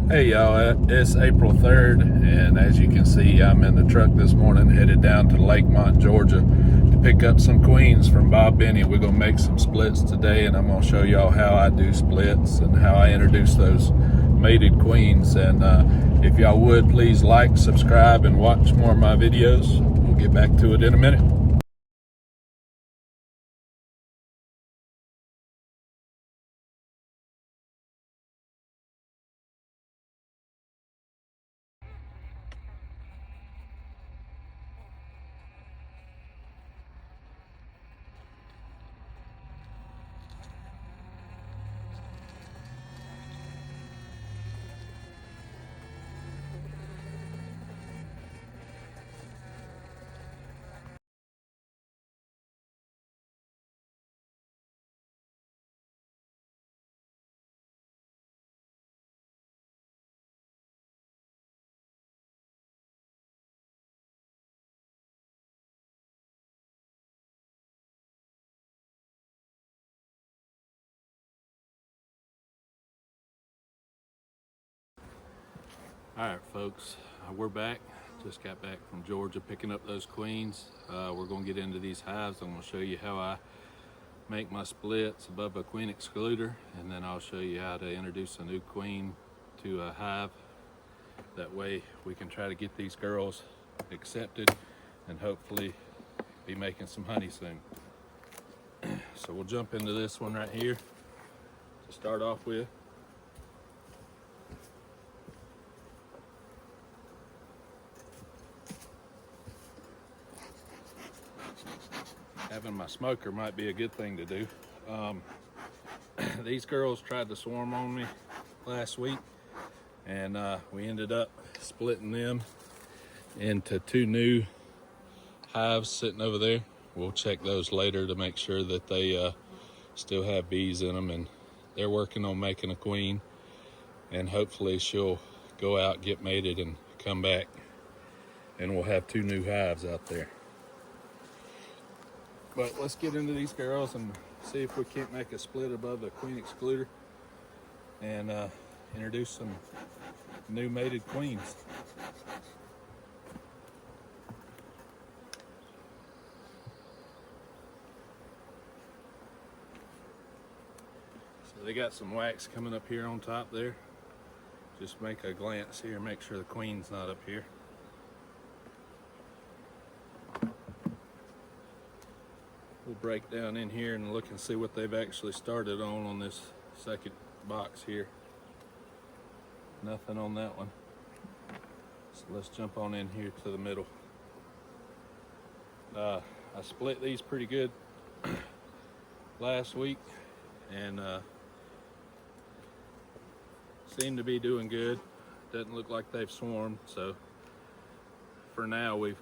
Hey y'all, it's April 3rd, and as you can see, I'm in the truck this morning headed down to Lakemont, Georgia to pick up some queens from Bob Benny. We're going to make some splits today, and I'm going to show y'all how I do splits and how I introduce those mated queens. And if y'all would, please like, subscribe, and watch more of my videos. We'll get back to it in a minute. All right, folks, we're back. Just got back from Georgia picking up those queens. We're going to get into these hives. I'm going to show you how I make my splits above a queen excluder, and then I'll show you how to introduce a new queen to a hive. That way we can try to get these girls accepted and hopefully be making some honey soon. So we'll jump into this one right here to start off with. Having my smoker might be a good thing to do. These girls tried to swarm on me last week, and we ended up splitting them into two new hives sitting over there. We'll check those later to make sure that they still have bees in them, and they're working on making a queen, and hopefully she'll go out, get mated, and come back, and we'll have two new hives out there. But let's get into these girls and see if we can't make a split above the queen excluder and introduce some new mated queens. So they got some wax coming up here on top there. Just make a glance here, make sure the queen's not up here. We'll break down in here and look and see what they've actually started on this second box here. Nothing on that one. So let's jump on in here to the middle. I split these pretty good last week, and seem to be doing good. Doesn't look like they've swarmed, so for now we've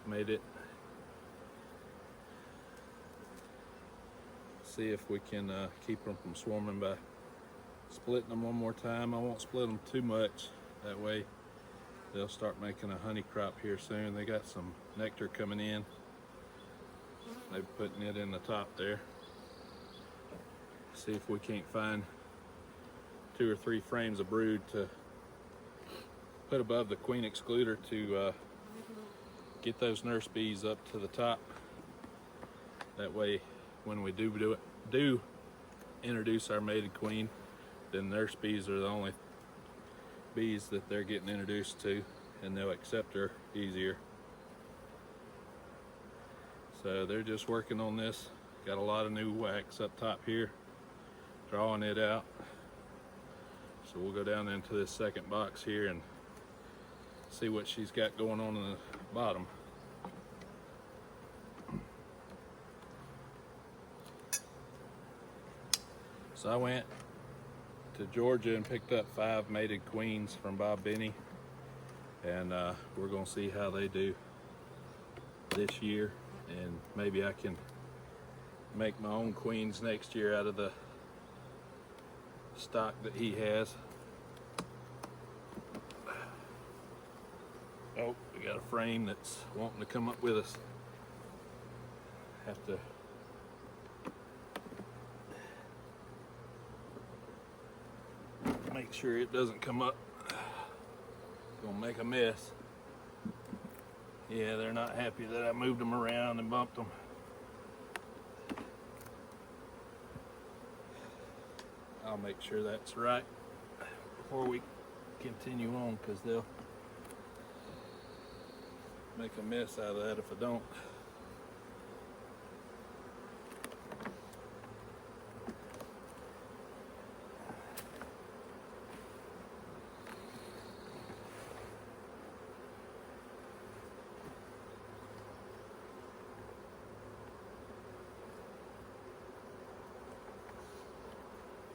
made it. See if we can keep them from swarming by splitting them one more time. I won't split them too much, that way they'll start making a honey crop here soon. They got some nectar coming in. They're putting it in the top there. See if we can't find 2 or 3 frames of brood to put above the queen excluder to get those nurse bees up to the top. That way when we do introduce our mated queen, then nurse bees are the only bees that they're getting introduced to, and they'll accept her easier. So they're just working on this. Got a lot of new wax up top here, drawing it out. So we'll go down into this second box here and see what she's got going on in the bottom. So I went to Georgia and picked up 5 mated queens from Bob Benny, and we're gonna see how they do this year, and maybe I can make my own queens next year out of the stock that he has. Oh, we got a frame that's wanting to come up with us. Have to make make sure it doesn't come up. Gonna make a mess. Yeah, they're not happy that I moved them around and bumped them. I'll make sure that's right before we continue on, because they'll make a mess out of that if I don't.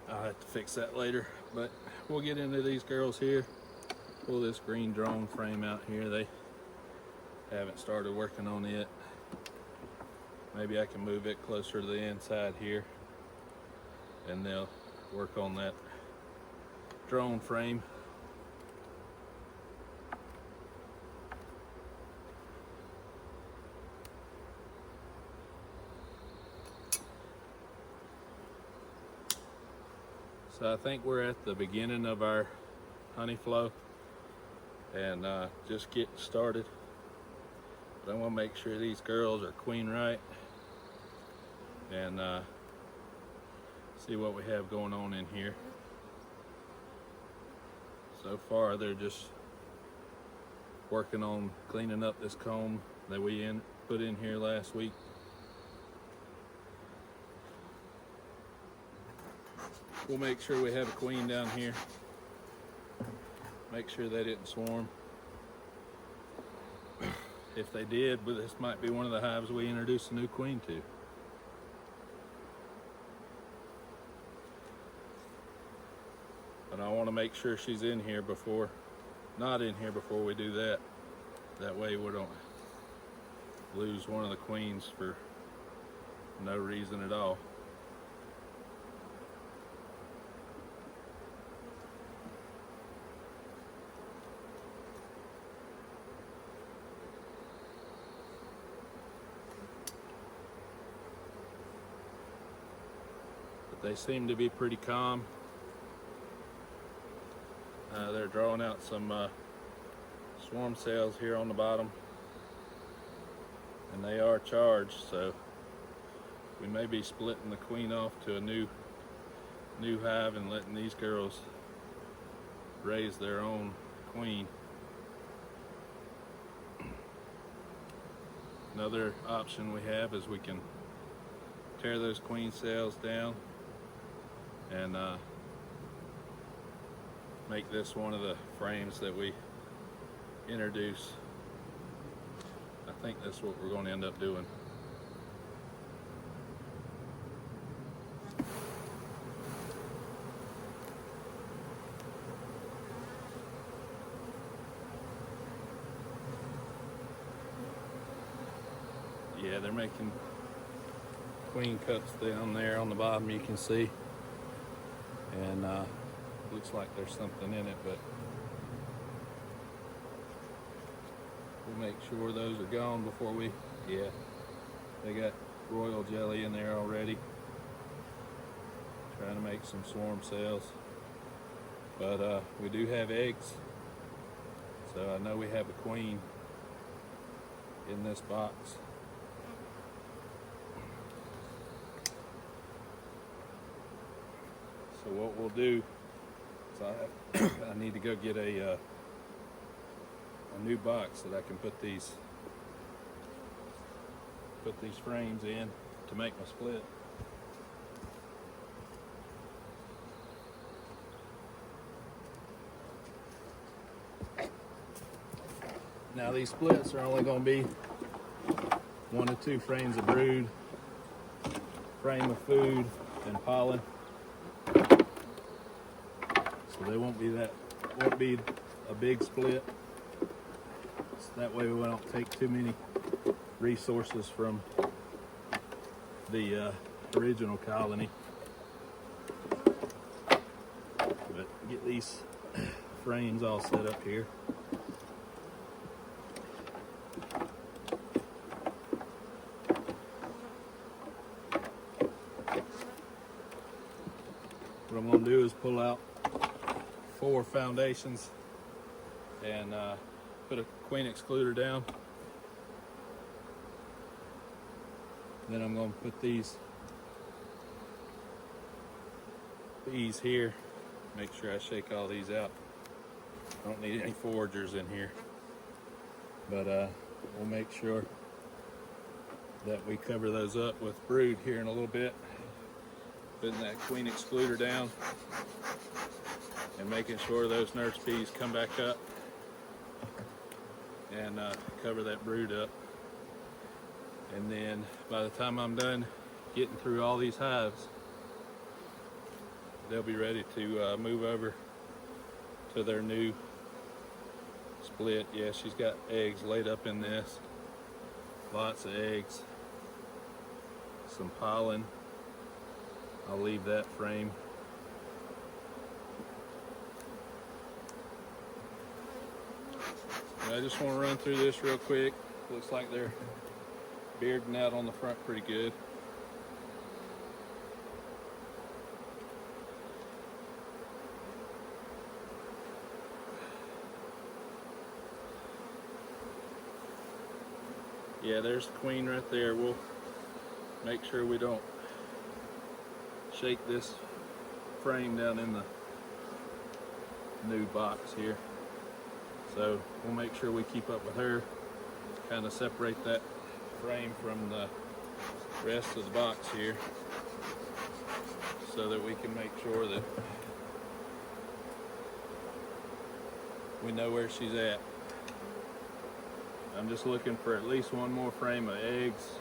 I'll have to fix that later, but we'll get into these girls here. Pull this green drone frame out here. They haven't started working on it. Maybe I can move it closer to the inside here and they'll work on that drone frame. So I think we're at the beginning of our honey flow and just getting started. But I want to make sure these girls are queen right and see what we have going on in here. So far they're just working on cleaning up this comb that we put in here last week. We'll make sure we have a queen down here. Make sure they didn't swarm. If they did, but this might be one of the hives we introduce a new queen to. But I want to make sure she's in here before, not in here before we do that. That way we don't lose one of the queens for no reason at all. They seem to be pretty calm. They're drawing out some swarm cells here on the bottom, and they are charged, so we may be splitting the queen off to a new hive and letting these girls raise their own queen. Another option we have is we can tear those queen cells down and make this one of the frames that we introduce. I think that's what we're going to end up doing. Yeah, they're making queen cups down there on the bottom, you can see. And looks like there's something in it, but we'll make sure those are gone before we, yeah, they got royal jelly in there already. Trying to make some swarm cells. But we do have eggs, so I know we have a queen in this box. So what we'll do is I need to go get a new box that I can put these frames in to make my split. Now these splits are only going to be 1 to 2 frames of brood, frame of food, and pollen. So they won't be a big split. So that way we don't take too many resources from the original colony. But get these frames all set up here. What I'm going to do is pull out 4 foundations and put a queen excluder down. Then I'm going to put these bees here. Make sure I shake all these out. I don't need any foragers in here, but we'll make sure that we cover those up with brood here in a little bit. Putting that queen excluder down and making sure those nurse bees come back up and cover that brood up. And then by the time I'm done getting through all these hives, they'll be ready to move over to their new split. Yeah, she's got eggs laid up in this. Lots of eggs. Some pollen. I'll leave that frame. I just want to run through this real quick. Looks like they're bearding out on the front pretty good. Yeah, there's the queen right there. We'll make sure we don't shake this frame down in the new box here. So we'll make sure we keep up with her, kind of separate that frame from the rest of the box here so that we can make sure that we know where she's at. I'm just looking for at least one more frame of eggs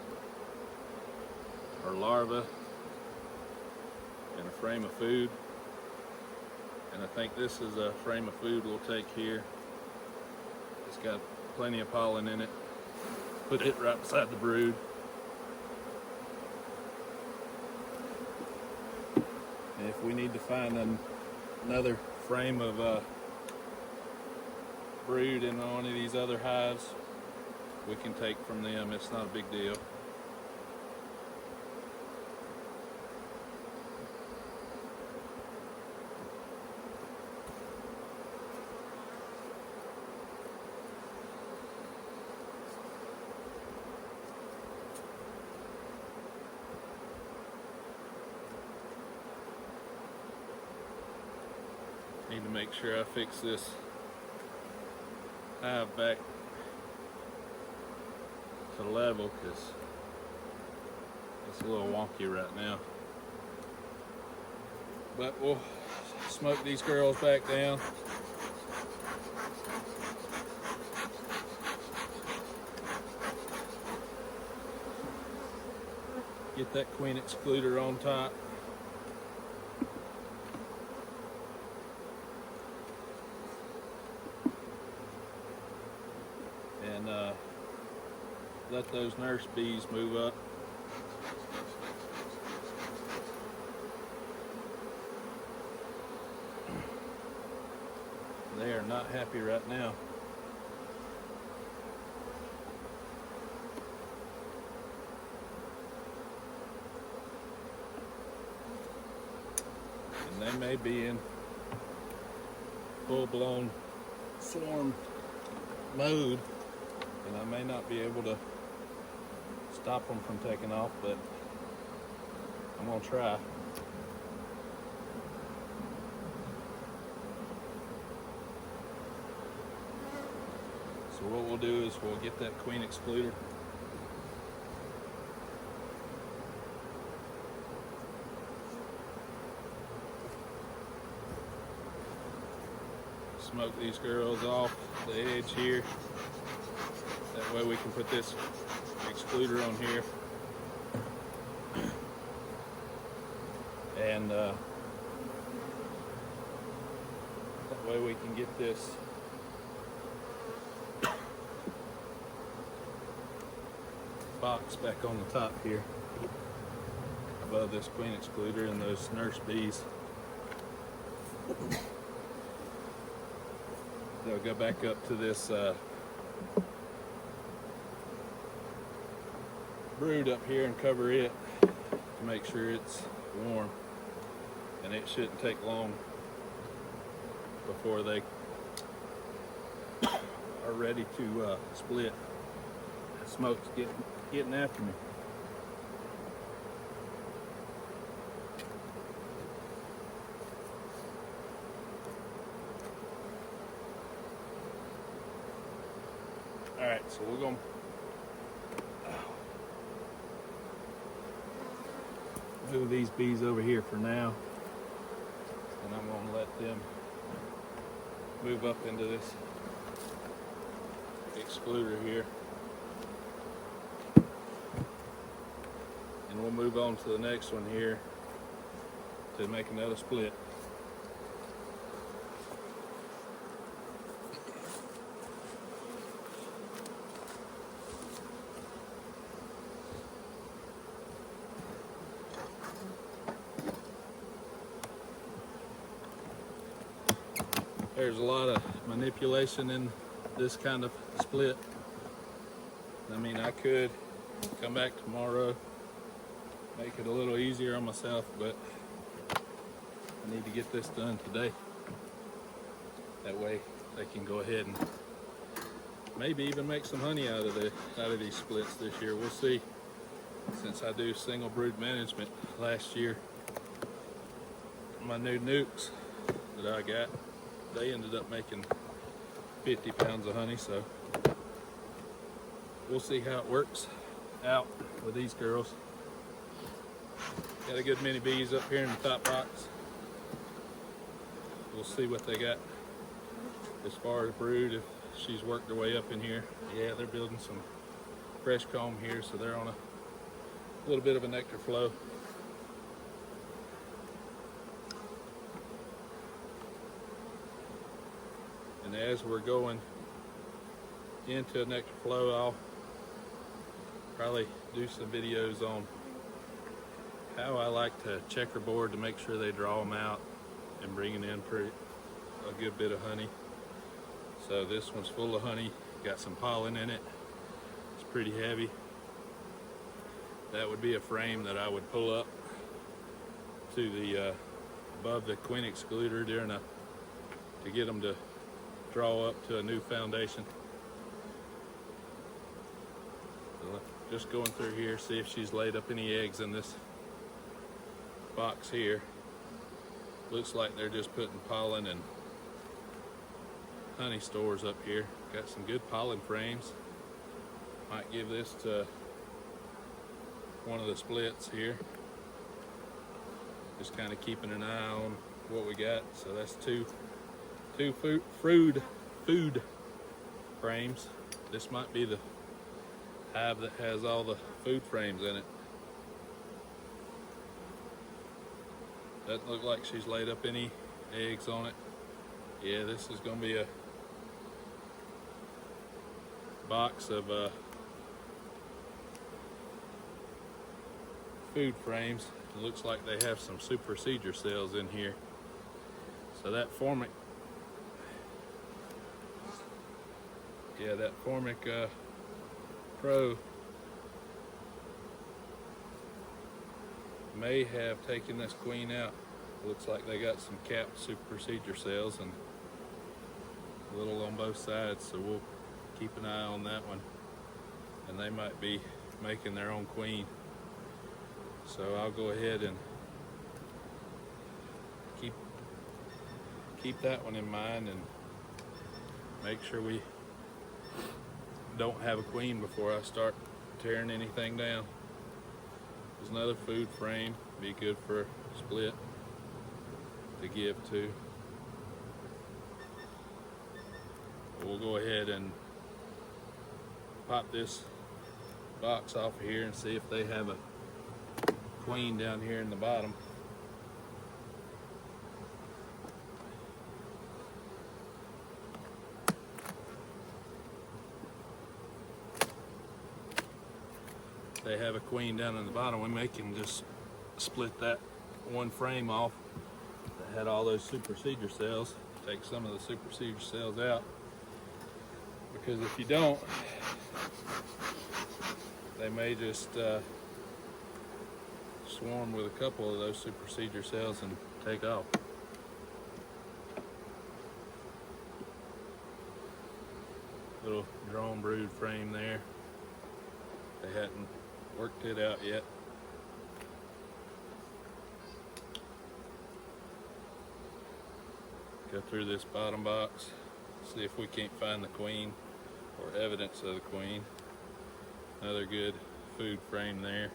or larvae and a frame of food. And I think this is a frame of food we'll take here. It's got plenty of pollen in it. Put it right beside the brood. And if we need to find another frame of brood in one of these other hives, we can take from them. It's not a big deal. Need to make sure I fix this hive back to level because it's a little wonky right now. But we'll smoke these girls back down. Get that queen excluder on top. And let those nurse bees move up. They are not happy right now. And they may be in full-blown swarm mode, and I may not be able to stop them from taking off, but I'm gonna try. So what we'll do is we'll get that queen excluder. Smoke these girls off the edge here. That way we can put this excluder on here. And that way we can get this box back on the top here above this queen excluder and those nurse bees. They'll go back up to this brood up here and cover it to make sure it's warm, and it shouldn't take long before they are ready to split. The smoke's getting after me. All right, so we're gonna move these bees over here for now, and I'm gonna let them move up into this excluder here, and we'll move on to the next one here to make another split. There's a lot of manipulation in this kind of split. I mean, I could come back tomorrow, make it a little easier on myself, but I need to get this done today. That way they can go ahead and maybe even make some honey out of these splits this year. We'll see. Since I do single brood management last year, my new nukes that I got, they ended up making 50 pounds of honey, so we'll see how it works out with these girls. Got a good many bees up here in the top box. We'll see what they got as far as brood, if she's worked her way up in here. Yeah, they're building some fresh comb here, so they're on a little bit of a nectar flow. And as we're going into a nectar flow, I'll probably do some videos on how I like to checkerboard to make sure they draw them out and bringing in a good bit of honey. So this one's full of honey, got some pollen in it. It's pretty heavy. That would be a frame that I would pull up to the above the queen excluder to get them to draw up to a new foundation. So just going through here, see if she's laid up any eggs in this box here. Looks like they're just putting pollen and honey stores up here. Got some good pollen frames. Might give this to one of the splits here. Just kind of keeping an eye on what we got. So that's two food frames. This might be the hive that has all the food frames in it. Doesn't look like she's laid up any eggs on it. Yeah, this is going to be a box of food frames. It looks like they have some supersedure cells in here. So that formic, that formic pro may have taken this queen out. Looks like they got some capped supersedure cells and a little on both sides, so we'll keep an eye on that one. And they might be making their own queen. So I'll go ahead and keep that one in mind and make sure we don't have a queen before I start tearing anything down. There's another food frame, be good for a split to give to. We'll go ahead and pop this box off of here and see if they have a queen down here in the bottom. If they have a queen down in the bottom, we may can just split that one frame off that had all those supersedure cells, take some of the supersedure cells out, because if you don't, they may just swarm with a couple of those supersedure cells and take off. little drone brood frame there. They hadn't worked it out yet. Go through this bottom box, see if we can't find the queen or evidence of the queen. Another good food frame there.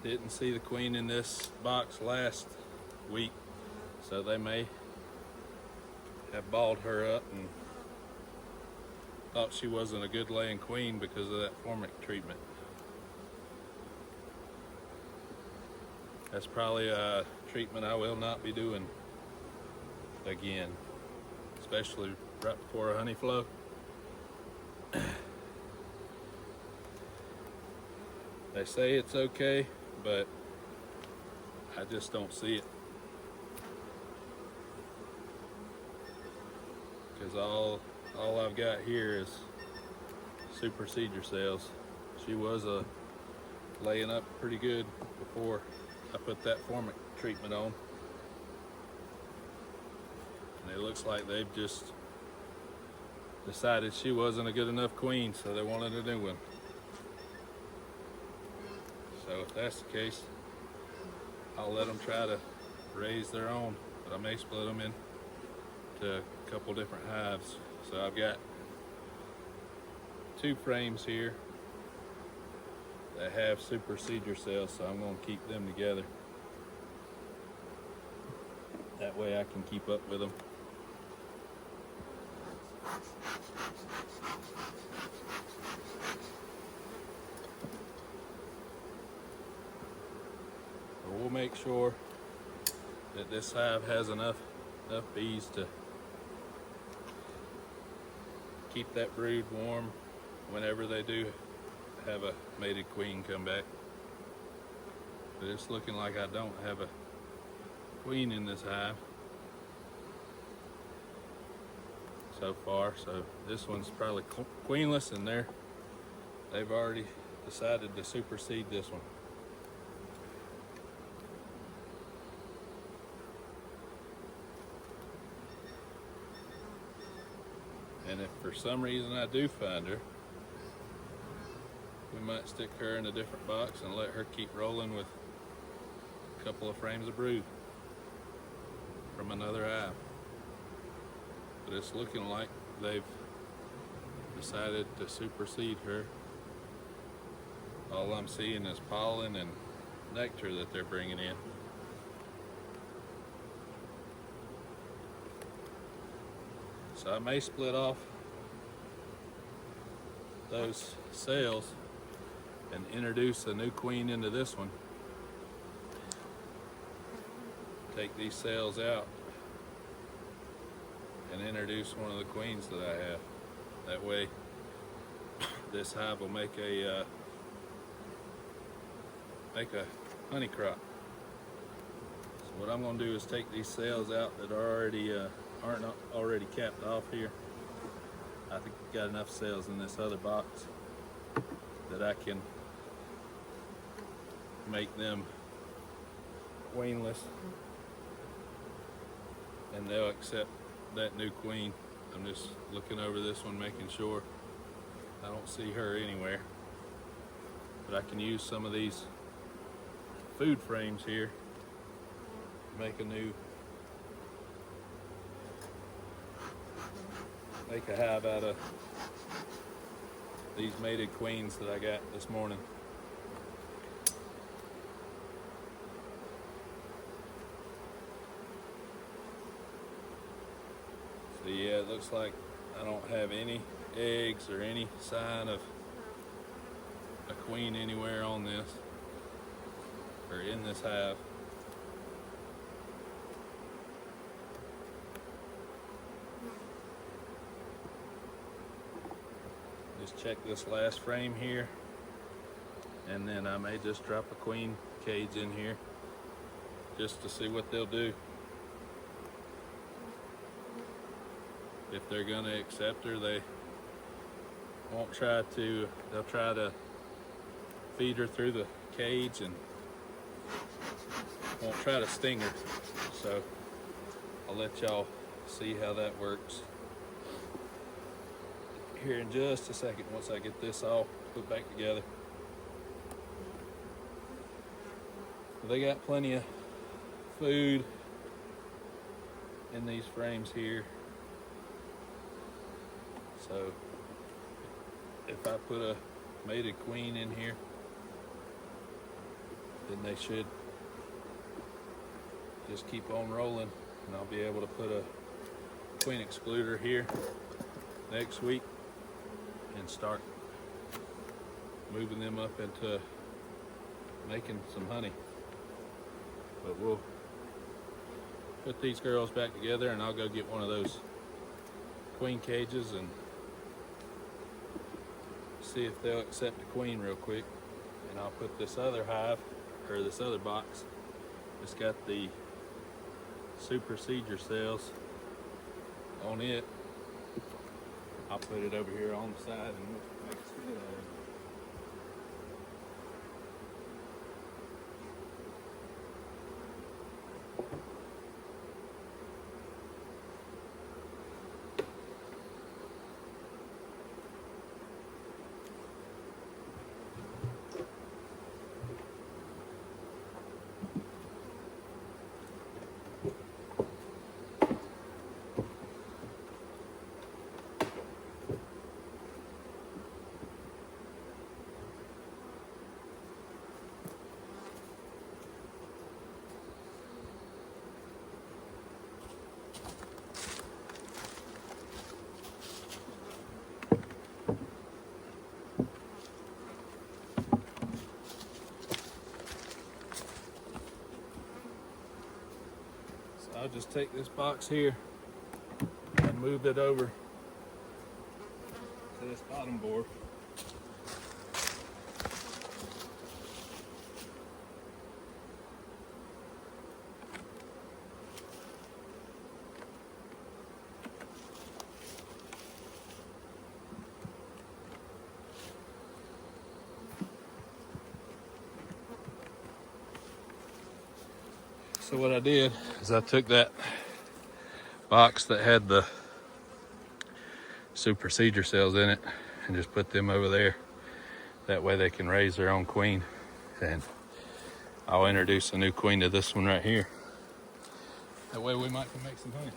Didn't see the queen in this box last week, so they may have balled her up and thought she wasn't a good laying queen because of that formic treatment. That's probably a treatment I will not be doing again, especially right before a honey flow. They say it's okay, but I just don't see it. Because all I've got here is supersedure cells. She was laying up pretty good before I put that formic treatment on. And it looks like they've just decided she wasn't a good enough queen, so they wanted a new one. So if that's the case, I'll let them try to raise their own, but I may split them into a couple different hives. So I've got 2 frames here that have supersedure cells, so I'm going to keep them together. That way I can keep up with them. But we'll make sure that this hive has enough bees to keep that brood warm whenever they do have a mated queen come back. But it's looking like I don't have a queen in this hive so far, so this one's probably queenless, and they've already decided to supersede this one. And if for some reason I do find her, we might stick her in a different box and let her keep rolling with a couple of frames of brood from another hive. But it's looking like they've decided to supersede her. All I'm seeing is pollen and nectar that they're bringing in. So I may split off those cells and introduce a new queen into this one. Take these cells out and introduce one of the queens that I have. That way this hive will make a honey crop. So what I'm going to do is take these cells out that are aren't already capped off here. I think I've got enough cells in this other box that I can make them queenless, and they'll accept that new queen. I'm just looking over this one, making sure I don't see her anywhere. But I can use some of these food frames here to make a hive out of these mated queens that I got this morning. So yeah, it looks like I don't have any eggs or any sign of a queen anywhere on this or in this hive. Just check this last frame here, and then I may just drop a queen cage in here just to see what they'll do. If they're gonna accept her, they won't try to, they'll try to feed her through the cage and won't try to sting her. So I'll let y'all see how that works here in just a second once I get this all put back together. They got plenty of food in these frames here. So if I put a mated queen in here, then they should just keep on rolling, and I'll be able to put a queen excluder here next week and start moving them up into making some honey. But we'll put these girls back together, and I'll go get one of those queen cages and see if they'll accept the queen real quick. And I'll put this other hive, or this other box, it's got the super seeder cells on it. I'll put it over here on the side and make a spit out of it. I'll just take this box here and move it over to this bottom board. So what I did is I took that box that had the super seeder cells in it and just put them over there. That way they can raise their own queen. And I'll introduce a new queen to this one right here. That way we might can make some honey.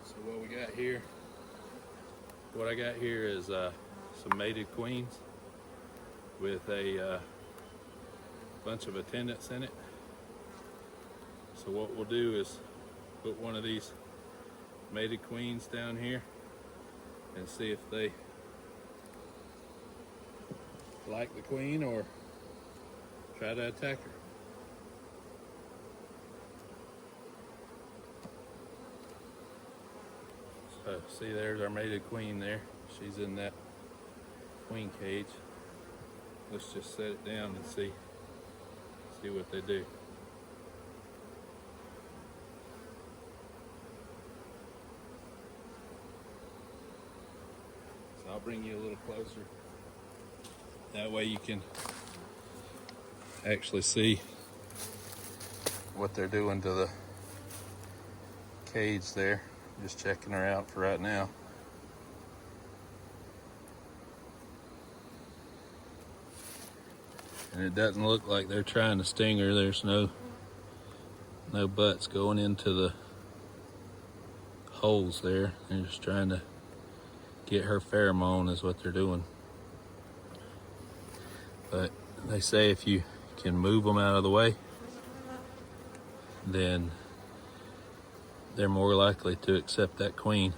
So what I got here is some mated queens with a bunch of attendants in it. So what we'll do is put one of these mated queens down here and see if they like the queen or try to attack her. So see, there's our mated queen there. She's in that queen cage. Let's just set it down and see what they do. So I'll bring you a little closer. That way you can actually see what they're doing to the cage there. Just checking her out for right now. And it doesn't look like they're trying to sting her. There's no butts going into the holes there. They're just trying to get her pheromone is what they're doing. But they say if you can move them out of the way, then they're more likely to accept that queen.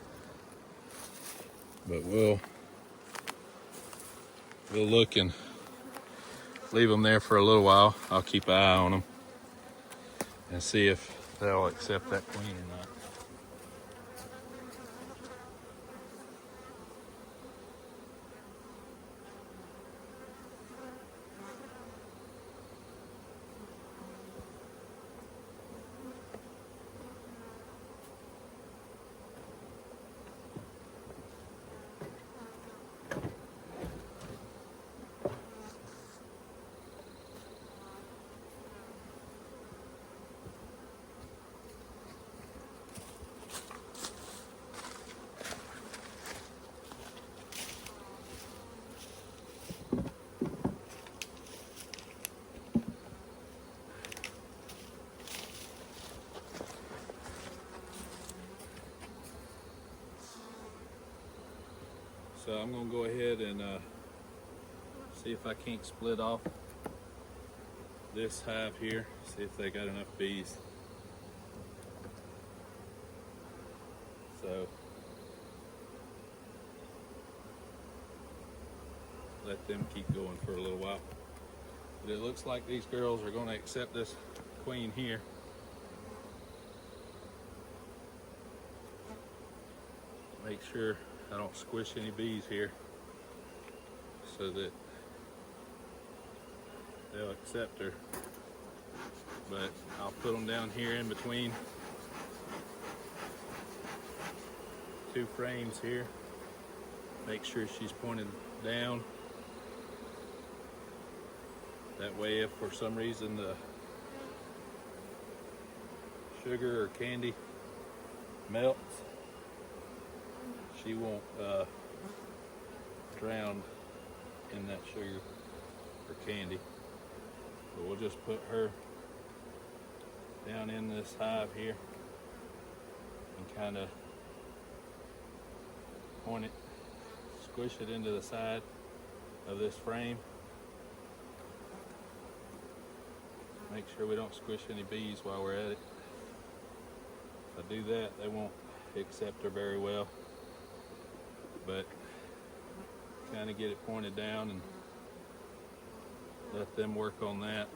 But we'll look and leave them there for a little while. I'll keep an eye on them and see if they'll accept that queen or not. So I'm gonna go ahead and see if I can't split off this hive here, see if they got enough bees. So let them keep going for a little while. But it looks like these girls are gonna accept this queen here. Make sure I don't squish any bees here so that they'll accept her. But I'll put them down here in between two frames here. Make sure she's pointed down. That way if for some reason the sugar or candy melts, she won't drown in that sugar or candy. But we'll just put her down in this hive here and kind of point it, squish it into the side of this frame. Make sure we don't squish any bees while we're at it. If I do that, they won't accept her very well. But kind of get it pointed down and let them work on that.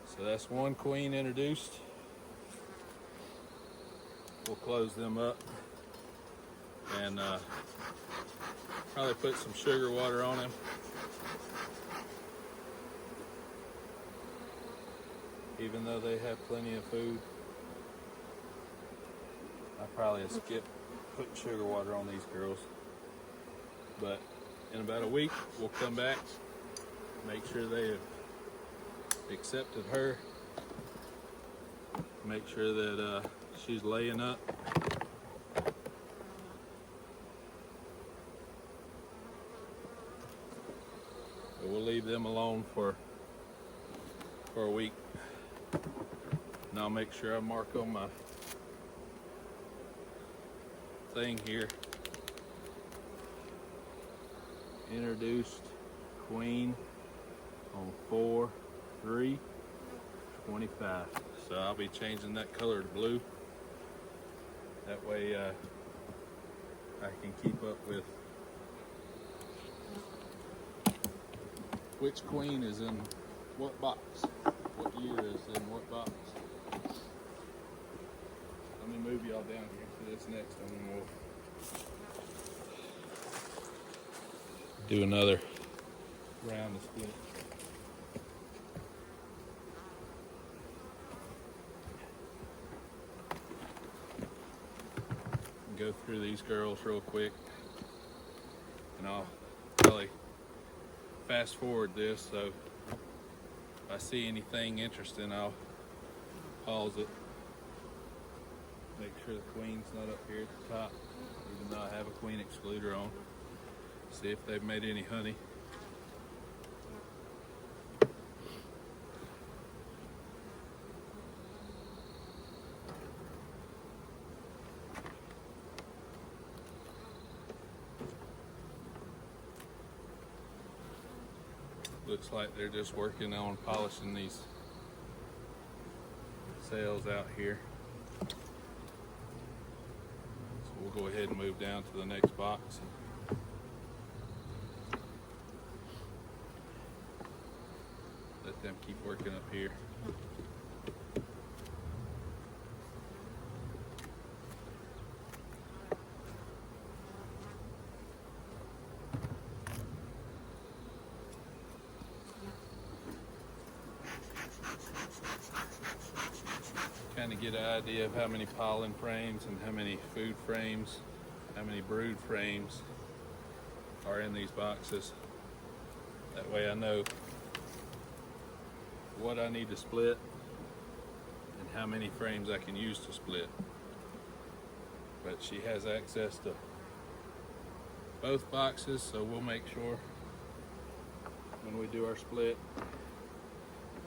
So that's one queen introduced. We'll close them up and probably put some sugar water on them. Even though they have plenty of food, I probably skip putting sugar water on these girls. But in about a week, we'll come back, make sure they have accepted her, make sure that she's laying up. But we'll leave them alone for a week. And I'll make sure I mark on my thing here, introduced queen on 4/3/25. So I'll be changing that color to blue. That way I can keep up with which queen is in what box, what year is in what box. Let me move y'all down here to this next one and we'll do another round of split. Go through these girls real quick and I'll probably fast forward this, so if I see anything interesting I'll pause it. Make sure the queen's not up here at the top, even though I have a queen excluder on. See if they've made any honey. Looks like they're just working on polishing these cells out here. So we'll go ahead and move down to the next box. Let them keep working up here. Kind of get an idea of how many pollen frames and how many food frames, how many brood frames are in these boxes. That way I know what I need to split and how many frames I can use to split. But she has access to both boxes, so we'll make sure when we do our split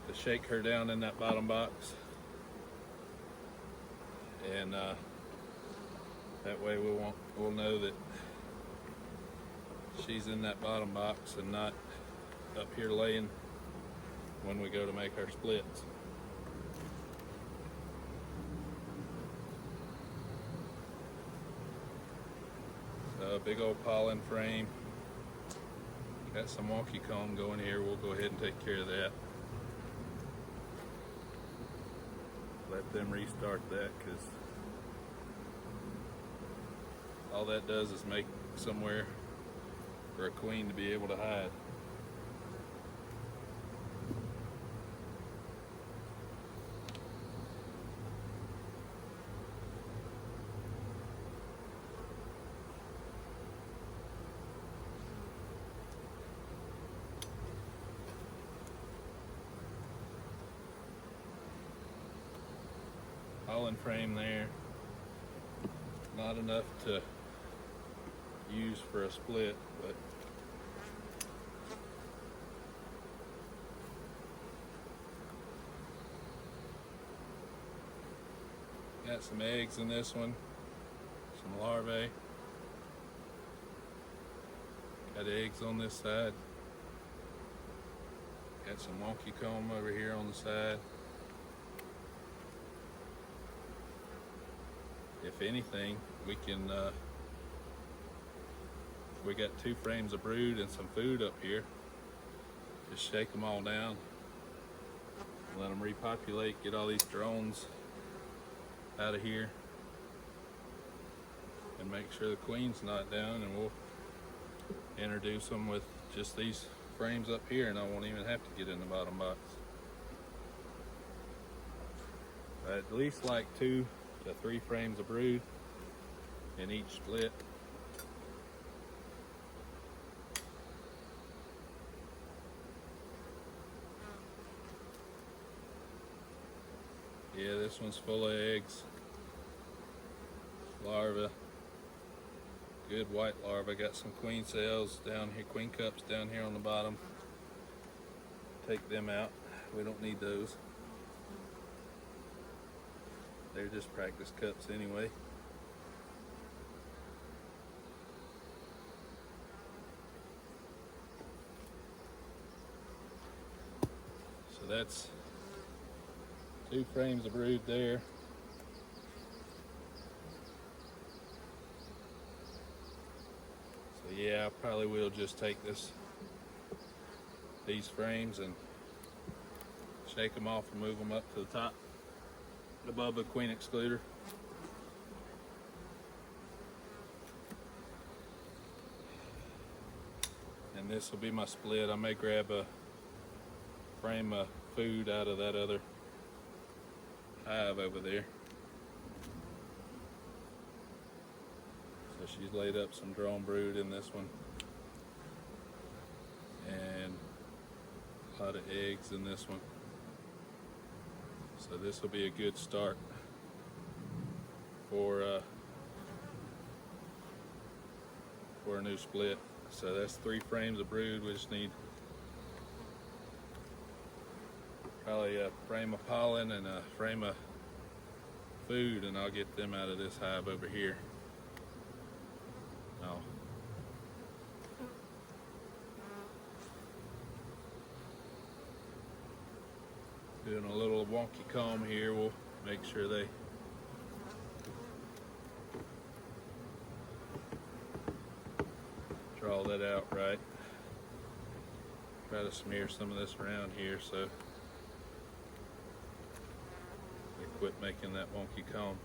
to shake her down in that bottom box. And that way we'll know that she's in that bottom box and not up here laying when we go to make our splits. So a big old pollen frame. Got some wonky comb going here. We'll go ahead and take care of that. Let them restart that, because all that does is make somewhere for a queen to be able to hide. Pollen frame there, not enough to use for a split, but got some eggs in this one, some larvae, got eggs on this side, got some wonky comb over here on the side. If anything, we can, we got 2 frames of brood and some food up here. Just shake them all down, let them repopulate, get all these drones out of here, and make sure the queen's not down, and we'll introduce them with just these frames up here, and I won't even have to get in the bottom box. At least like 2 to 3 frames of brood in each split. Yeah, this one's full of eggs, larvae, good white larvae. Got some queen cells down here, queen cups down here on the bottom. Take them out, we don't need those. They're just practice cups anyway. So that's 2 frames of brood there. So yeah, I probably will just take these frames and shake them off and move them up to the top above the queen excluder. And this will be my split. I may grab a frame of food out of that other hive over there. So she's laid up some drone brood in this one, and a lot of eggs in this one. So this will be a good start for a new split. So that's 3 frames of brood. We just need probably a frame of pollen and a frame of food, and I'll get them out of this hive over here. Doing a little wonky comb here, we'll make sure they draw that out right. Try to smear some of this around here so they quit making that wonky comb.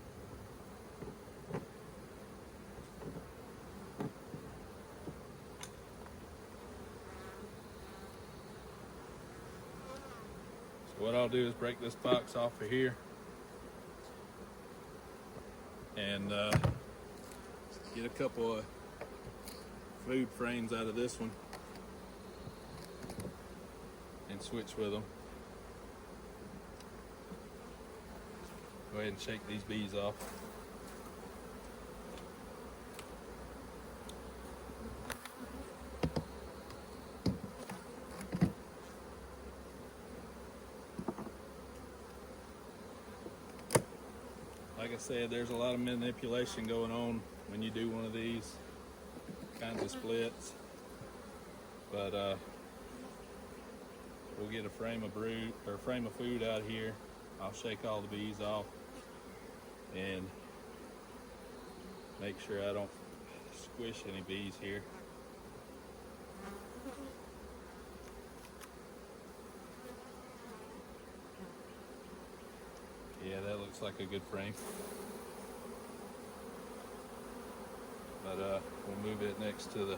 So what I'll do is break this box off of here and get a couple of food frames out of this one and switch with them. Go ahead and shake these bees off. Like I said, there's a lot of manipulation going on when you do one of these kinds of splits, but we'll get a frame of brood or frame of food out here. I'll shake all the bees off and make sure I don't squish any bees here. Yeah, that looks like a good frame. But we'll move it next to the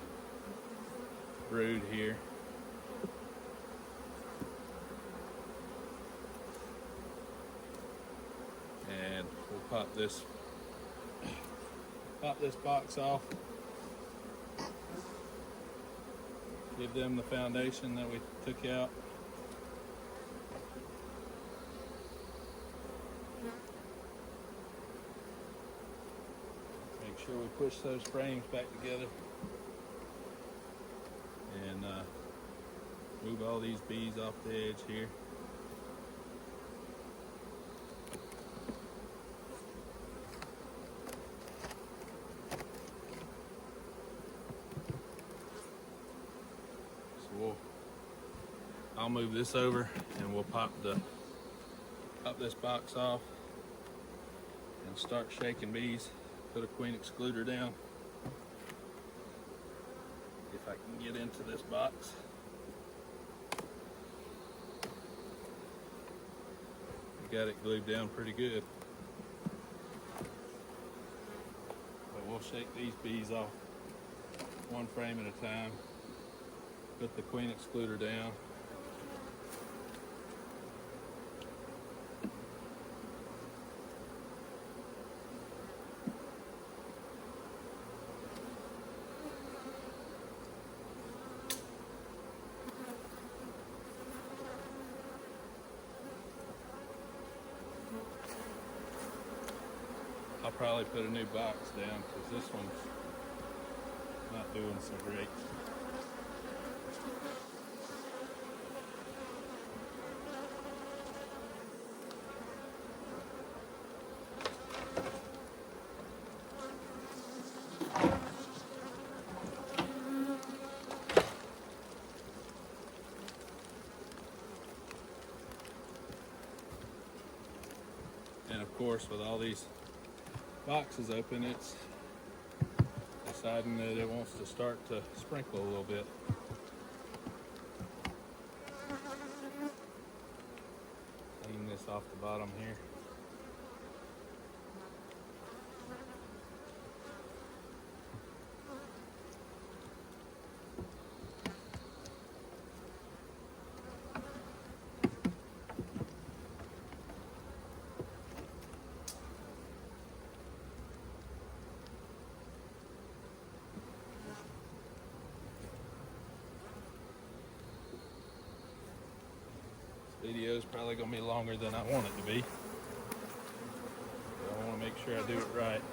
brood here. And we'll pop this box off. Give them the foundation that we took out. Make sure we push those frames back together and move all these bees off the edge here. So I'll move this over and we'll pop this box off and start shaking bees. Put a queen excluder down. If I can get into this box. We got it glued down pretty good. But we'll shake these bees off one frame at a time. Put the queen excluder down. I'll probably put a new box down because this one's not doing so great. And of course, with all these boxes open, it's deciding that it wants to start to sprinkle a little bit. Clean this off the bottom here. Video is probably going to be longer than I want it to be. But I want to make sure I do it right.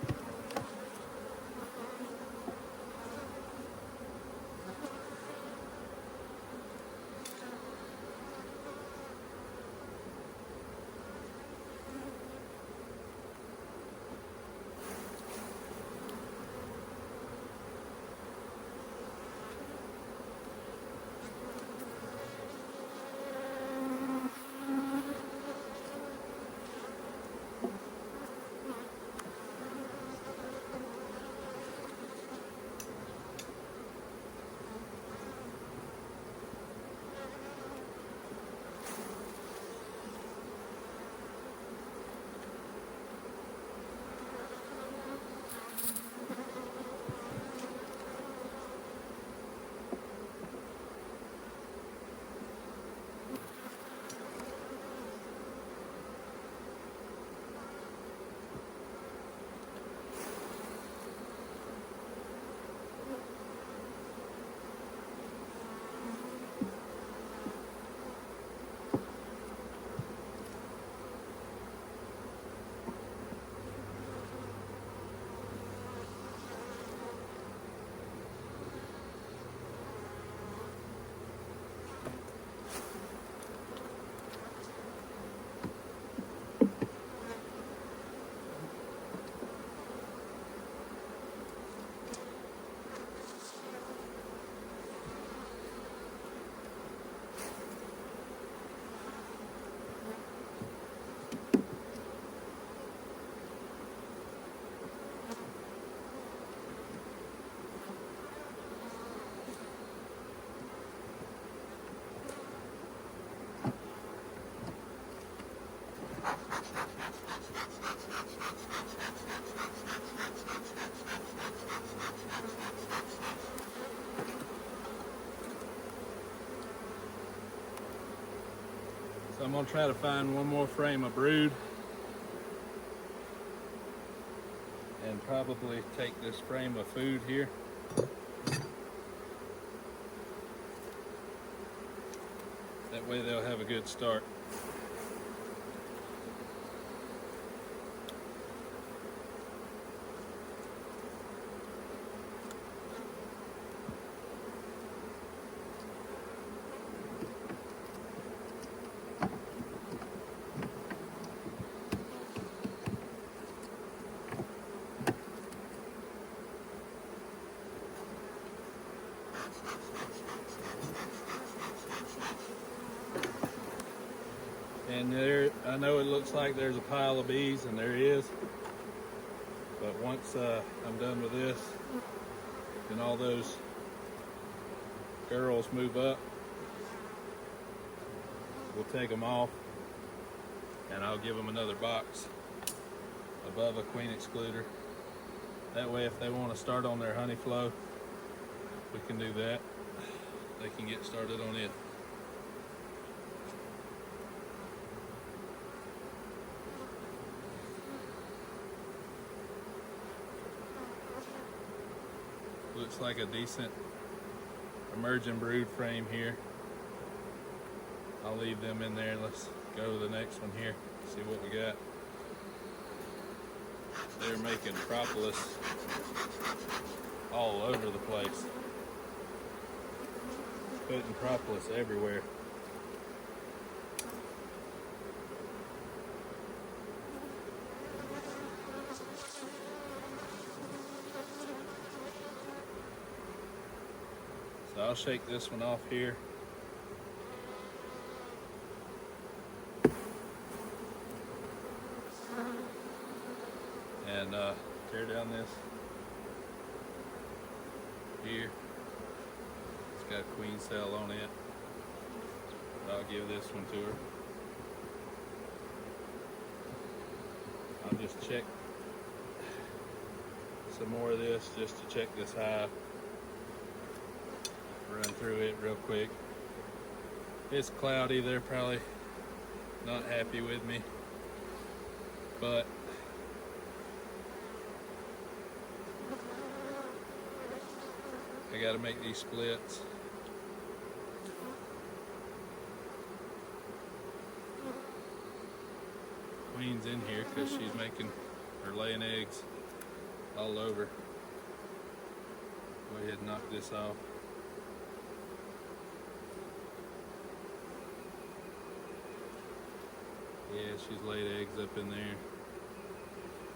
So I'm gonna try to find one more frame of brood and probably take this frame of food here. That way they'll have a good start. And there, I know it looks like there's a pile of bees, and there is. But once I'm done with this, and all those girls move up, we'll take them off, and I'll give them another box above a queen excluder. That way, if they want to start on their honey flow, we can do that. They can get started on it. Looks like a decent emerging brood frame here. I'll leave them in there. Let's go to the next one here, see what we got. They're making propolis all over the place. Putting propolis everywhere. So I'll shake this one off here. And tear down this here. It's got a queen cell on it. I'll give this one to her. I'll just check some more of this just to check this hive. Run through it real quick. It's cloudy, they're probably not happy with me, but I gotta make these splits. Queen's in here because she's making or laying eggs all over. Go ahead and knock this off. Yeah, she's laid eggs up in there.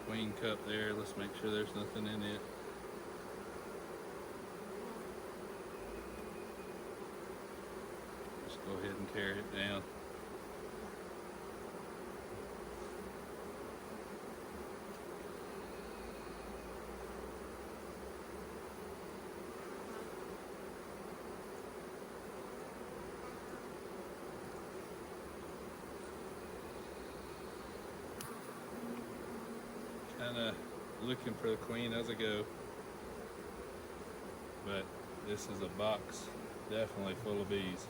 Queen cup there. Let's make sure there's nothing in it. Just go ahead and carry it down. Kind of looking for the queen as I go, but this is a box definitely full of bees.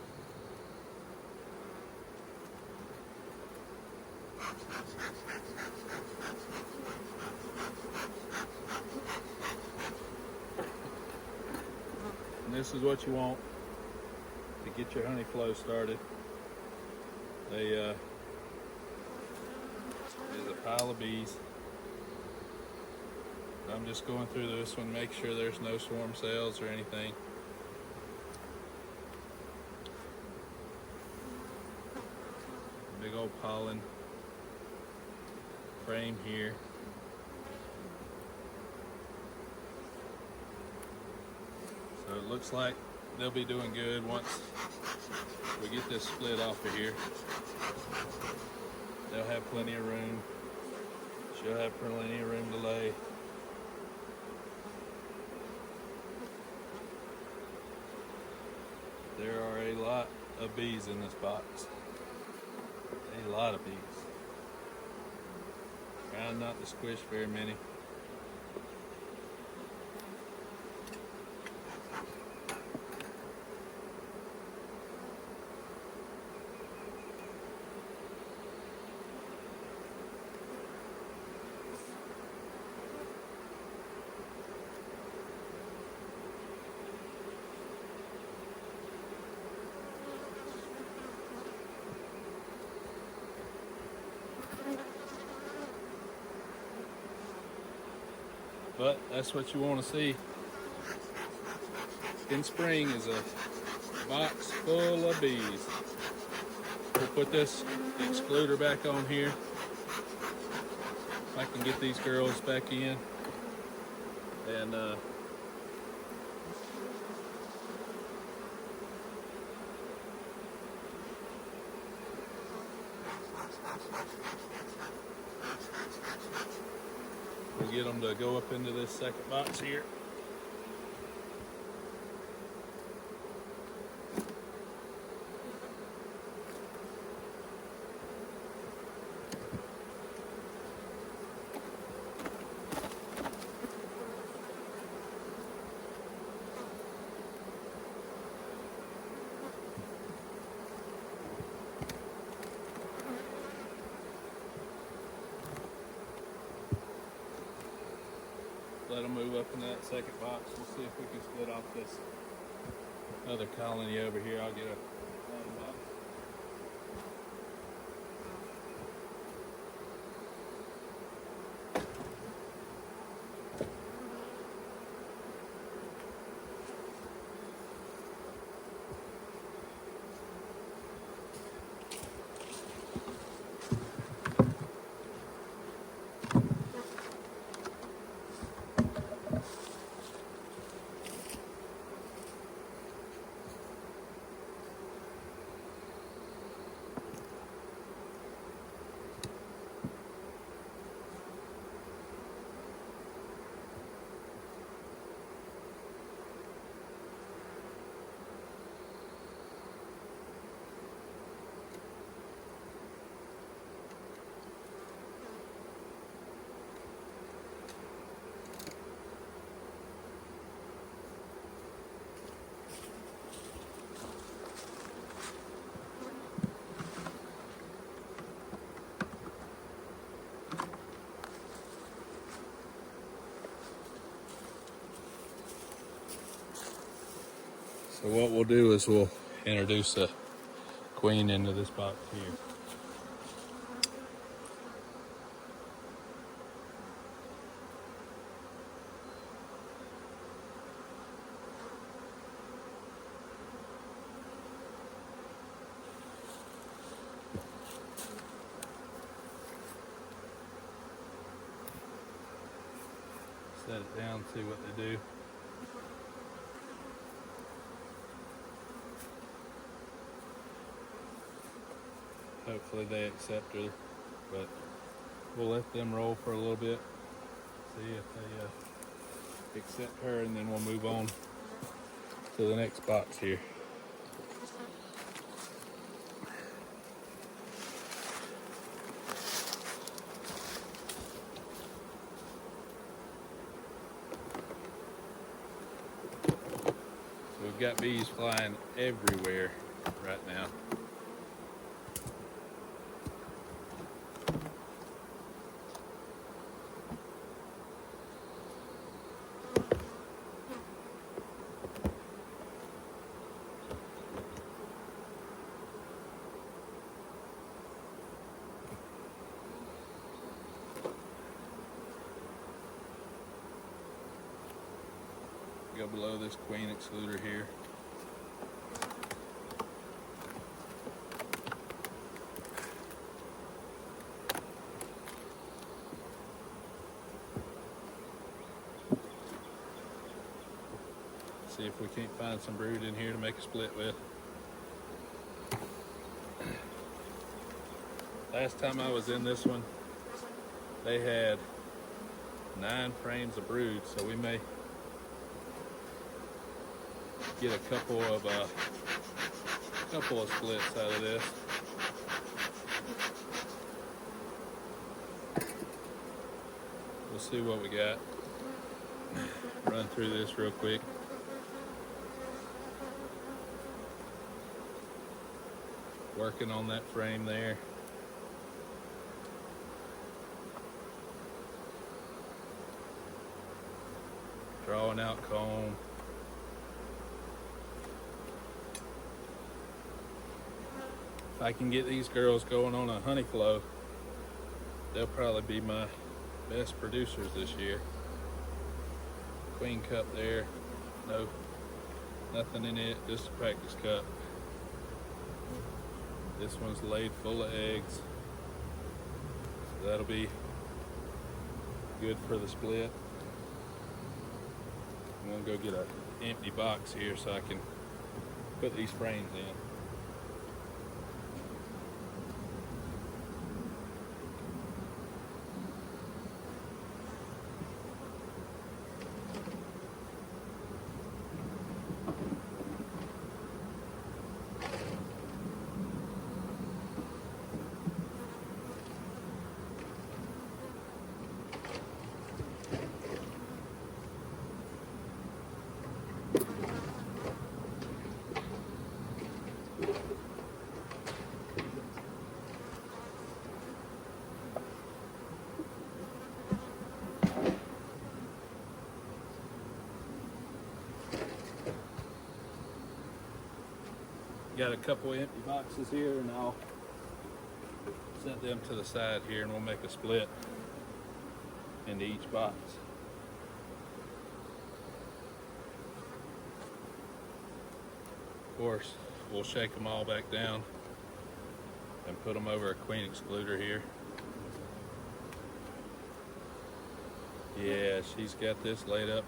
And this is what you want to get your honey flow started. There's a pile of bees. I'm just going through this one, make sure there's no swarm cells or anything. Big old pollen frame here. So it looks like they'll be doing good once we get this split off of here. They'll have plenty of room. She'll have plenty of room to lay. There are a lot of bees in this box. A lot of bees. Trying not to squish very many. But that's what you want to see in spring, is a box full of bees. We'll put this excluder back on here. If I can get these girls back in. And we'll get them to go up into this second box here. Let them move up in that second box. We'll see if we can split off this other colony over here. I'll get a box. So what we'll do is we'll introduce a queen into this box here. Set it down, see what they do. Hopefully they accept her, but we'll let them roll for a little bit, see if they accept her, and then we'll move on to the next box here. So we've got bees flying everywhere right now. Go below this queen excluder here. See if we can't find some brood in here to make a split with. Last time I was in this one, they had 9 frames of brood, so we may get a couple of splits out of this. we'll see what we got. Run through this real quick. Working on that frame there. Drawing out comb. If I can get these girls going on a honey flow, they'll probably be my best producers this year. Queen cup there, no, nothing in it, just a practice cup. This one's laid full of eggs, so that'll be good for the split. I'm gonna go get an empty box here so I can put these frames in. Got a couple empty boxes here, and I'll set them to the side here, and we'll make a split into each box. Of course, we'll shake them all back down and put them over a queen excluder here. Yeah, she's got this laid up.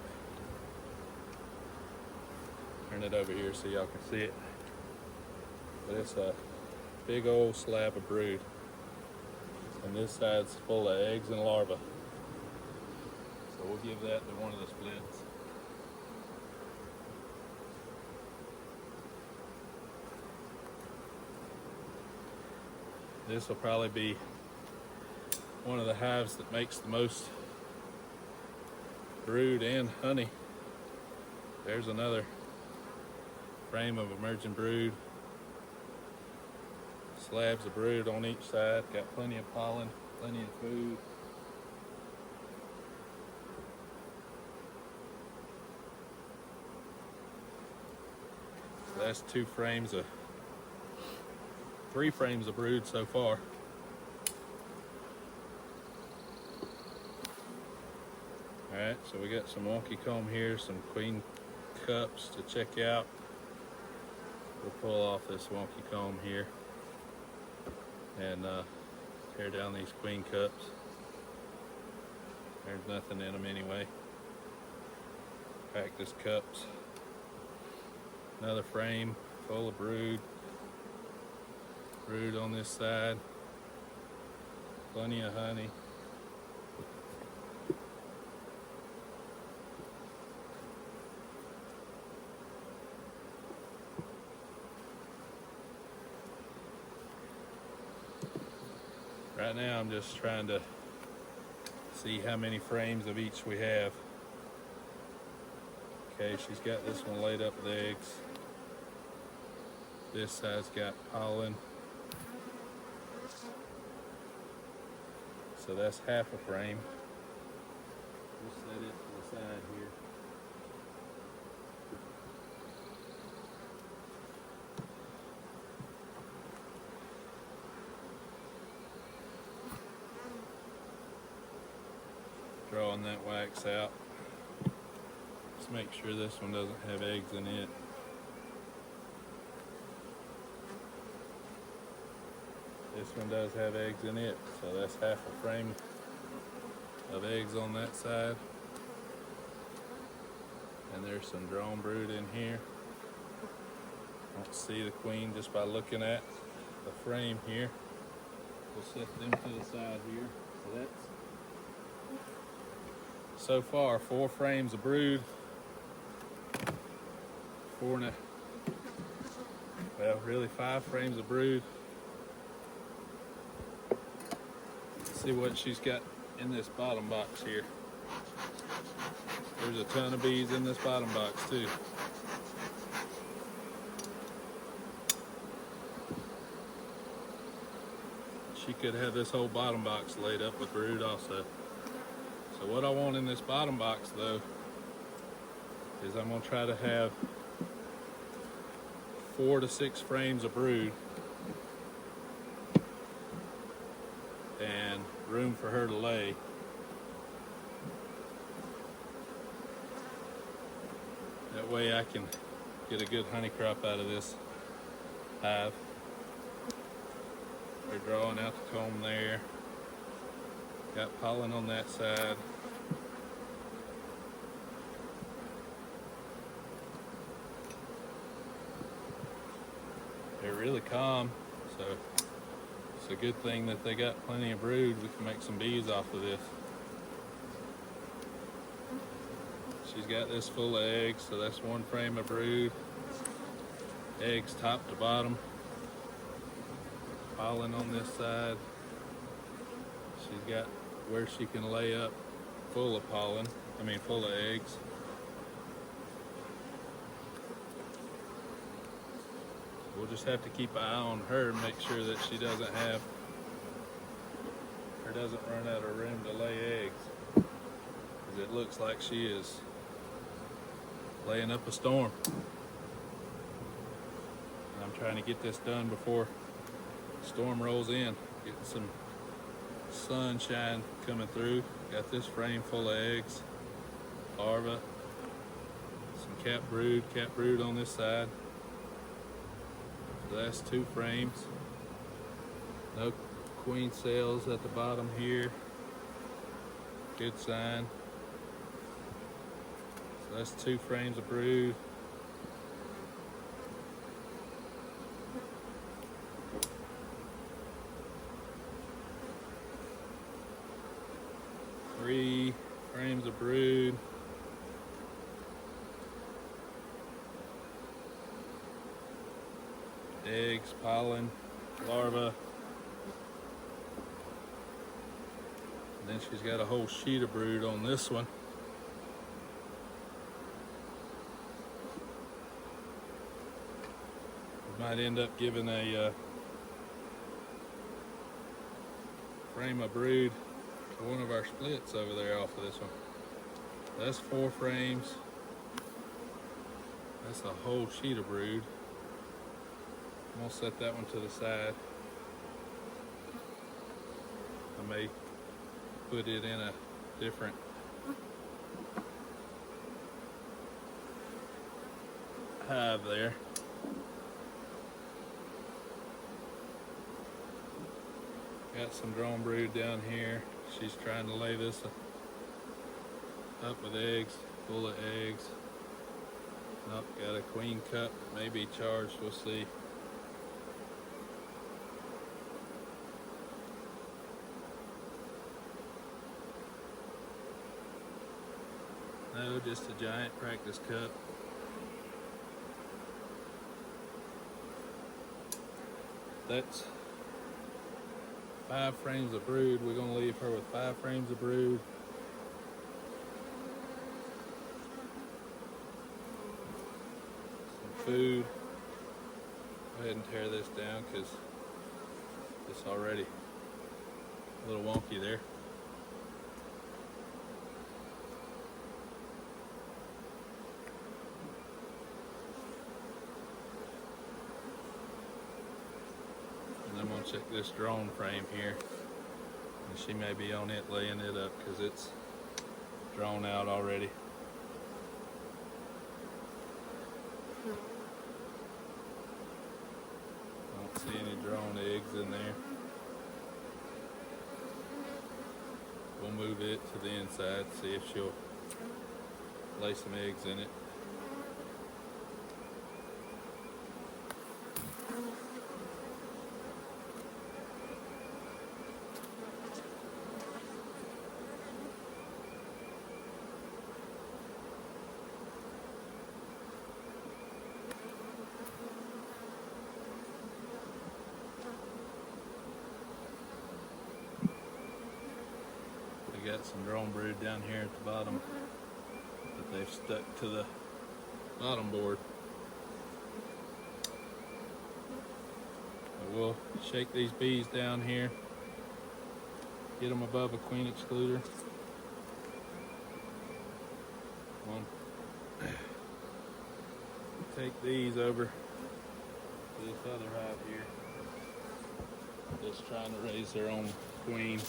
Turn it over here so y'all can see it. But it's a big old slab of brood. And this side's full of eggs and larvae. So we'll give that to one of the splits. This will probably be one of the hives that makes the most brood and honey. There's another frame of emerging brood. Slabs of brood on each side. Got plenty of pollen, plenty of food. So that's three frames of brood so far. Alright, so we got some wonky comb here, some queen cups to check out. We'll pull off this wonky comb here and tear down these queen cups. There's nothing in them anyway. Practice cups. Another frame full of brood. Brood on this side. Plenty of honey. Right now I'm just trying to see how many frames of each we have. Okay, she's got this one laid up with eggs. This side's got pollen. So that's half a frame. We'll set it to the side here. Drawing that wax out. Just make sure this one doesn't have eggs in it. This one does have eggs in it, so that's half a frame of eggs on that side. And there's some drone brood in here. Don't see the queen just by looking at the frame here. We'll set them to the side here. So that's so far 4 frames of brood. 5 frames of brood. Let's see what she's got in this bottom box here. There's a ton of bees in this bottom box too. She could have this whole bottom box laid up with brood also. So what I want in this bottom box though is I'm gonna try to have 4 to 6 frames of brood and room for her to lay. That way I can get a good honey crop out of this hive. They're drawing out the comb there. Got pollen on that side. They're really calm, so it's a good thing that they got plenty of brood. We can make some bees off of this. She's got this full of eggs, so that's 1 frame of brood. Eggs top to bottom. Pollen on this side. She's got where she can lay up full of pollen, full of eggs. We'll just have to keep an eye on her and make sure that she doesn't run out of room to lay eggs. Because it looks like she is laying up a storm. And I'm trying to get this done before the storm rolls in. Getting some sunshine coming through. Got this frame full of eggs, larvae, some capped brood on this side. So that's 2 frames. No queen cells at the bottom here. Good sign. So that's 2 frames of brood. Three frames of brood. Eggs, pollen, larvae. And then she's got a whole sheet of brood on this one. We might end up giving a frame of brood to one of our splits over there off of this one. That's 4 frames. That's a whole sheet of brood. I'm gonna set that one to the side. I may put it in a different hive there. Got some drone brood down here. She's trying to lay this up with eggs, full of eggs. Nope, got a queen cup, maybe charged, we'll see. No, just a giant practice cup. That's 5 frames of brood. We're gonna leave her with 5 frames of brood. Some food. Go ahead and tear this down because it's already a little wonky there. I'm gonna check this drone frame here, and she may be on it laying it up because it's drawn out already. I don't see any drone eggs in there. We'll move it to the inside, see if she'll lay some eggs in it. got some drone brood down here at the bottom that they've stuck to the bottom board. So we'll shake these bees down here, get them above a queen excluder. Take these over to this other hive here, just trying to raise their own queen.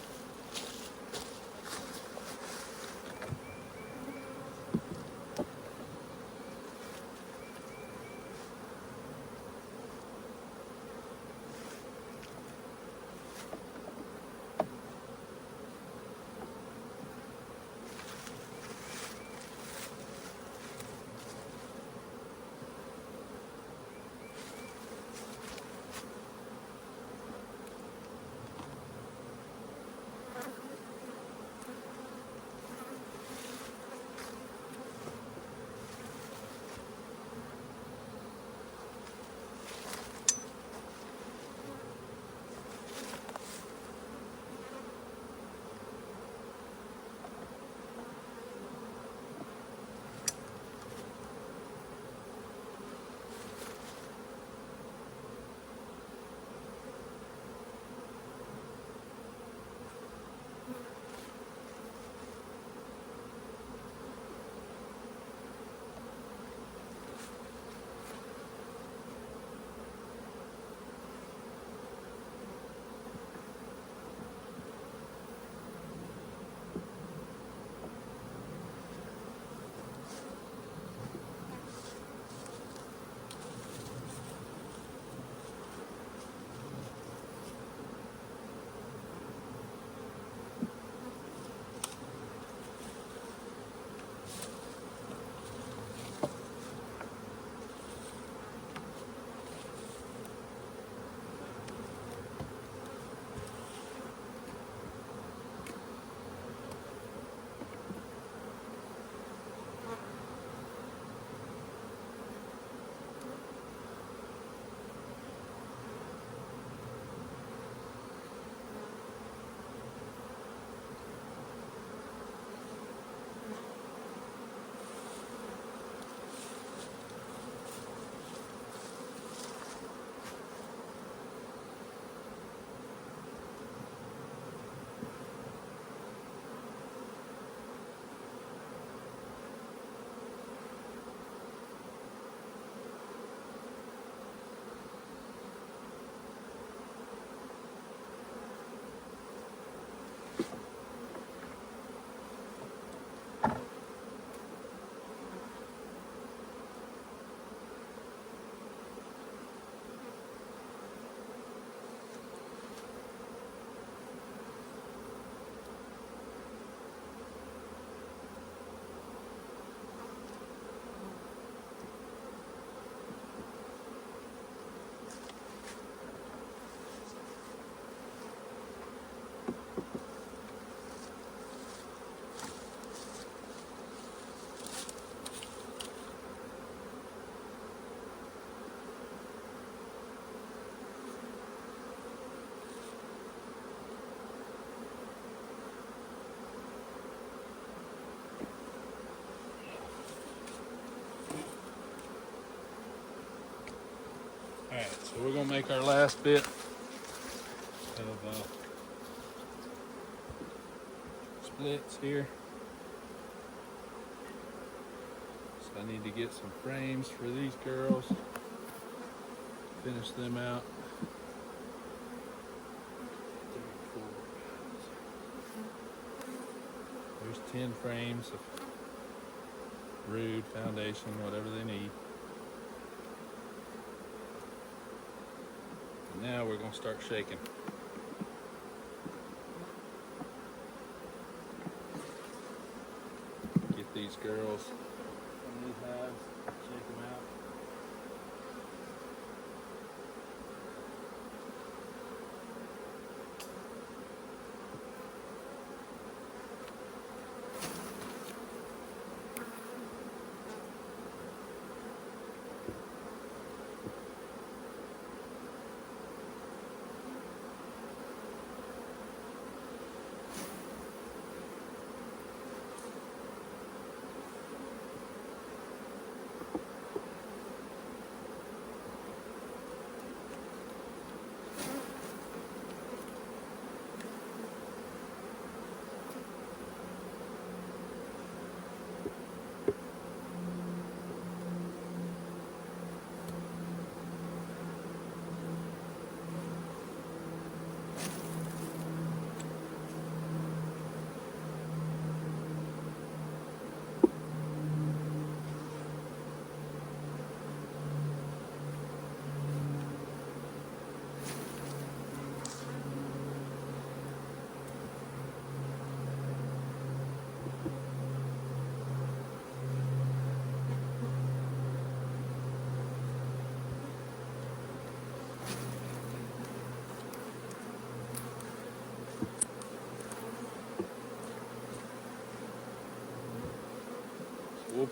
Alright, so we're going to make our last bit of splits here. So I need to get some frames for these girls, finish them out. There's 10 frames of brood, foundation, whatever they need. And now we're going to start shaking. Get these girls from these hives, shake them out.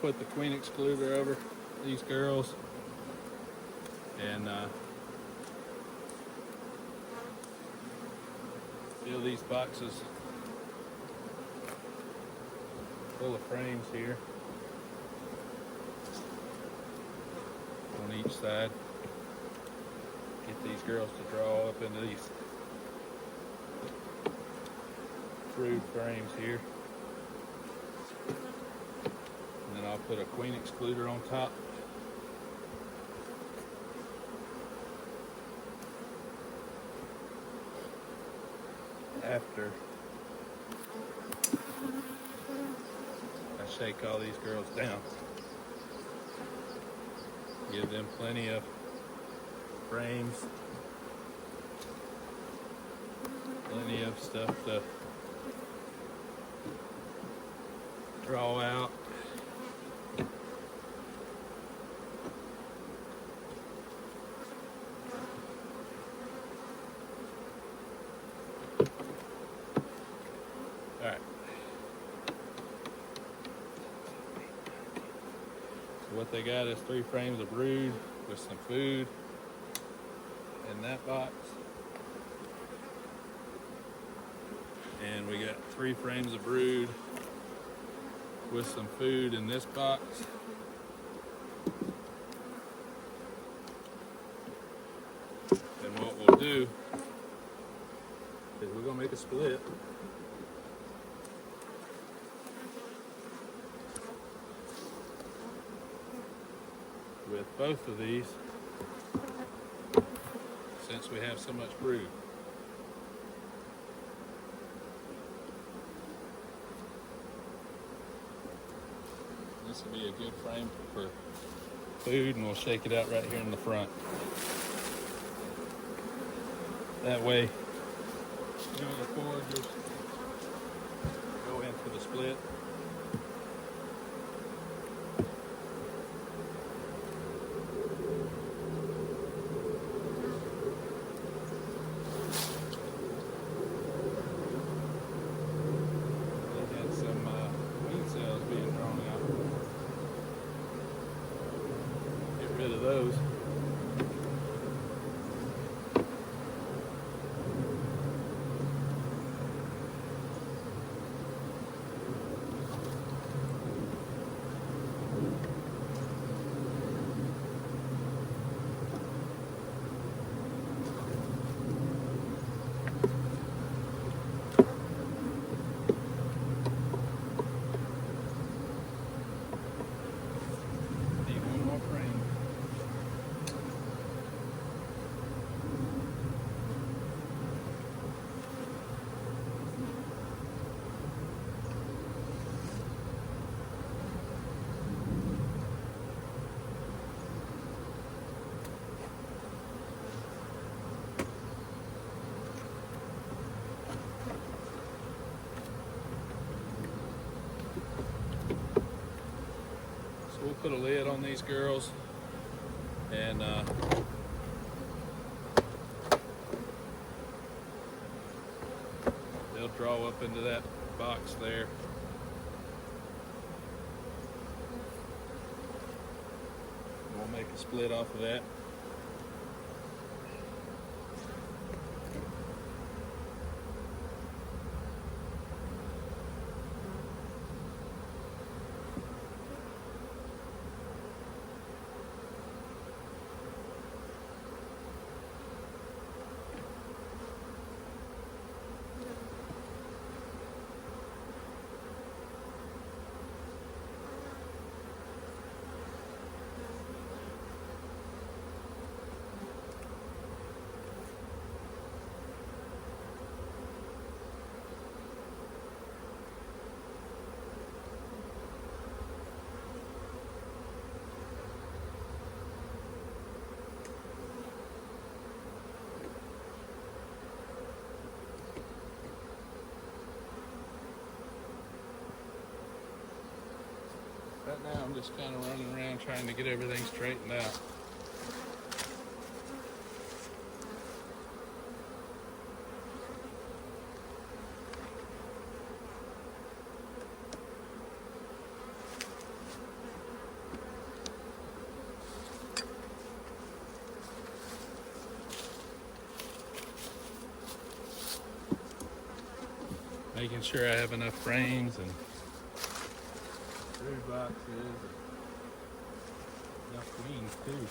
put the queen excluder over these girls and fill these boxes full of frames here on each side. Get these girls to draw up into these brood frames here. And then I'll put a queen excluder on top. After I shake all these girls down, give them plenty of frames, plenty of stuff to draw out. Alright. So what they got is 3 frames of brood with some food in that box. And we got 3 frames of brood with some food in this box. And what we'll do is we're gonna make a split. With both of these, since we have so much brood. This will be a good frame for food, and we'll shake it out right here in the front. That way, the foragers go into the split. Of those. Need one more frame. So we'll put a lid on these girls and they'll draw up into that box there. We'll make a split off of that. Right now I'm just kind of running around trying to get everything straightened out. making sure I have enough frames and brood boxes and enough queens too.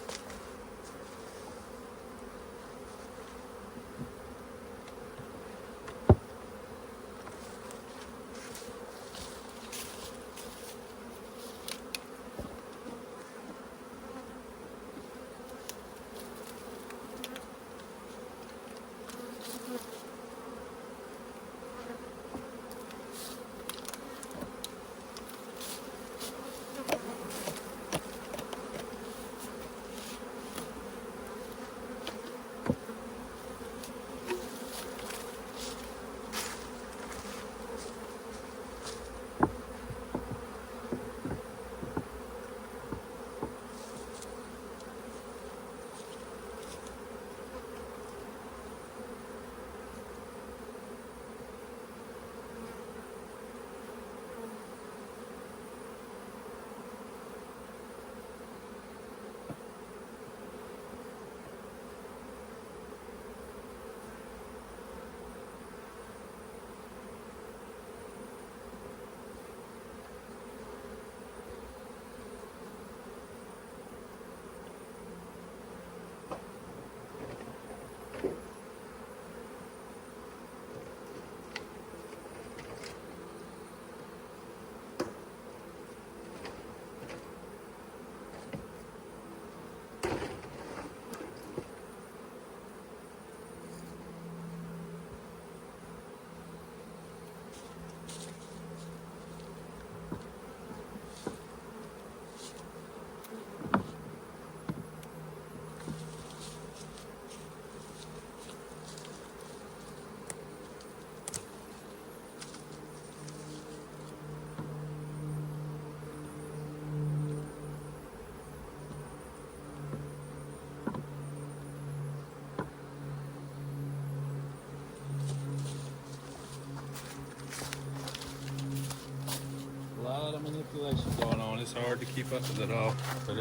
A lot of manipulation going on. It's hard to keep up with it all, but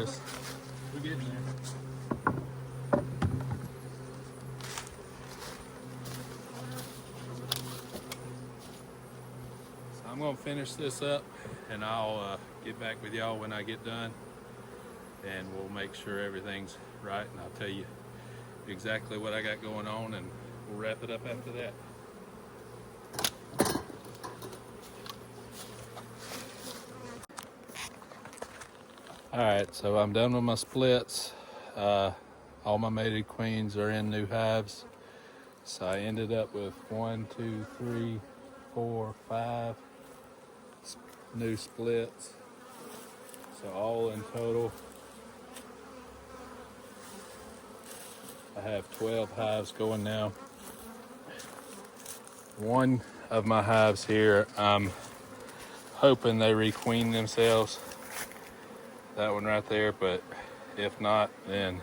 we're getting there. So I'm gonna finish this up and I'll get back with y'all when I get done, and we'll make sure everything's right, and I'll tell you exactly what I got going on, and we'll wrap it up after that. Alright, so I'm done with my splits. All my mated queens are in new hives. So I ended up with 1, 2, 3, 4, 5 new splits. So all in total, I have 12 hives going now. One of my hives here, I'm hoping they requeen themselves. That one right there, but if not, then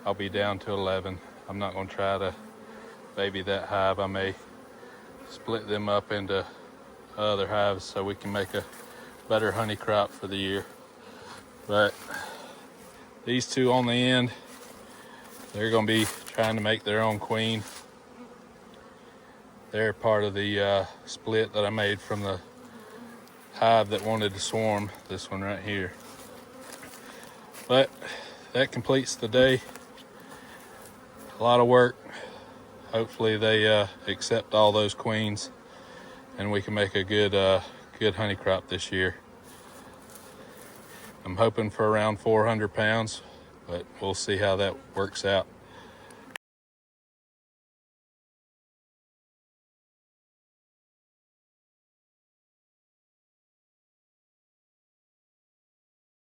I'll be down to 11. I'm not going to try to baby that hive. I may split them up into other hives so we can make a better honey crop for the year. But these two on the end, they're going to be trying to make their own queen. They're part of the split that I made from the hive that wanted to swarm, this one right here. But that completes the day. A lot of work. Hopefully they accept all those queens and we can make a good honey crop this year. I'm hoping for around 400 pounds, but we'll see how that works out.